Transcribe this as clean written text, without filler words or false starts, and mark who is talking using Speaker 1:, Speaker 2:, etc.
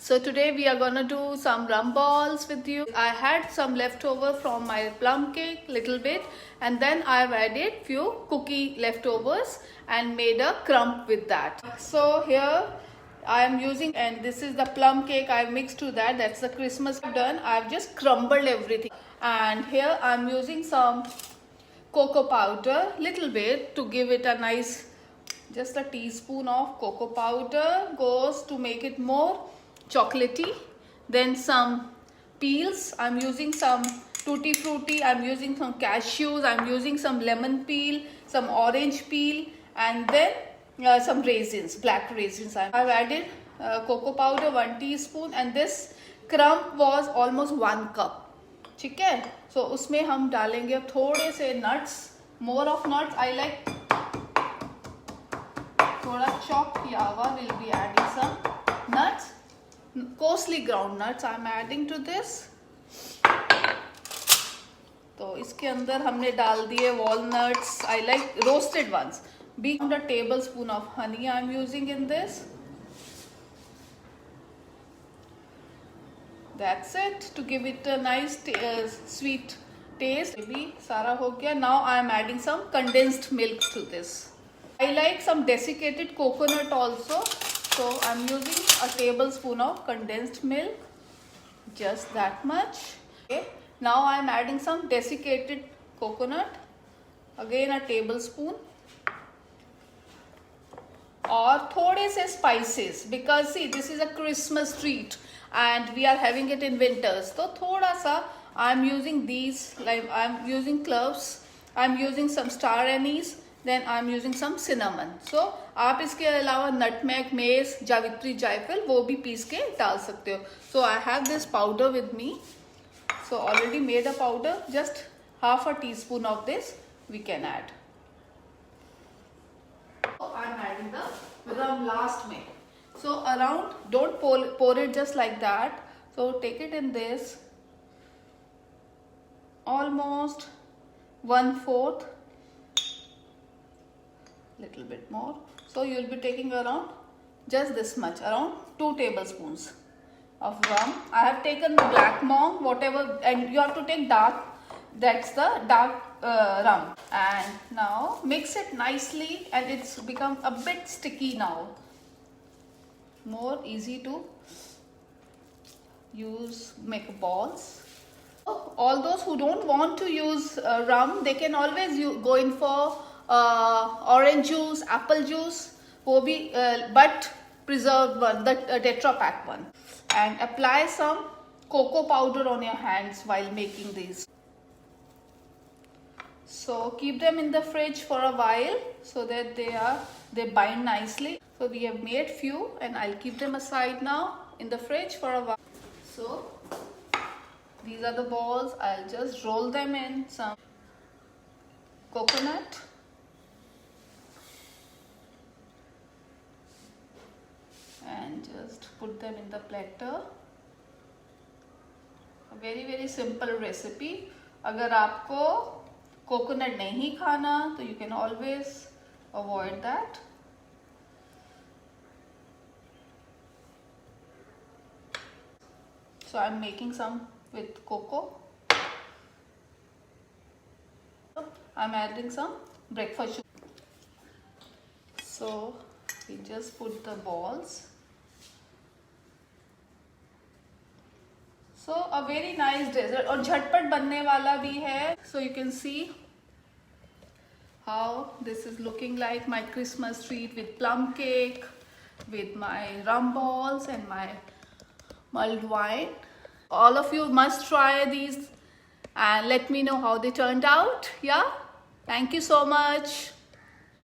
Speaker 1: So today we are gonna do some rum balls with you. I had some leftover from my plum cake, little bit, and then I've added few cookie leftovers and made a crumb with that. So here I am using, and this is the plum cake I mixed to that. That's the Christmas I've done. I've just crumbled everything, and here I'm using some cocoa powder, little bit, to give it a nice. Just a teaspoon of cocoa powder goes to make it more chocolatey. Then some peels. I'm using some tutti frutti, I'm using some cashews, I'm using some lemon peel, some orange peel, and then some raisins, black raisins. I've added cocoa powder 1 teaspoon, and this crumb was almost 1 cup. ठीक है, so उसमें हम डालेंगे अब थोड़े से nuts, more of nuts. I like थोड़ा chop किया हुआ. We'll be adding some nuts, coarsely ground nuts I'm adding to this. तो इसके अंदर हमने डाल दिए walnuts. I like roasted ones. Be a tablespoon of honey I'm using in this. That's it, to give it a nice sweet taste. Maybe सारा हो गया. Now I'm adding some condensed milk to this. I like some desiccated coconut also, so I'm using a tablespoon of condensed milk, just that much. Okay. Now I'm adding some desiccated coconut, again a tablespoon, और थोड़े से spices, because see this is a Christmas treat and we are having it in winters. तो थोड़ा सा I'm using these, like I'm using cloves, I'm using some star anise, then I'm using some cinnamon. So आप इसके अलावा nutmeg, mace, जावित्री, जायफल वो भी पीस के डाल सकते हो. So I have this powder with me. So already made a powder. Just half a teaspoon of this we can add. So I'm adding the rum last में. So around, don't pour it just like that. So take it in this, almost 1/4. Little bit more. So you'll be taking around just this much, around 2 tablespoons of rum. I have taken the black monk, whatever, and you have to take dark. That's the dark rum. And now mix it nicely, and it's become a bit sticky now. More easy to use, make balls. All those who don't want to use rum, they can always go in for orange juice, apple juice, वो भी but preserved one, the Tetra Pak one, and apply some cocoa powder on your hands while making these. So keep them in the fridge for a while so that they bind nicely. So we have made few, and I'll keep them aside now in the fridge for a while. So these are the balls. I'll just roll them in some coconut, and just put them in the platter. A very simple recipe. अगर आपको coconut नहीं खाना तो you can always avoid that. So I'm making some with cocoa. I'm adding some breakfast sugar. So we just put the balls. So a very nice dessert, और झटपट बनने वाला भी है. So you can see how this is looking like my Christmas treat with plum cake, with my rum balls and my mulled wine. All of you must try these and let me know how they turned out. Yeah, thank you so much.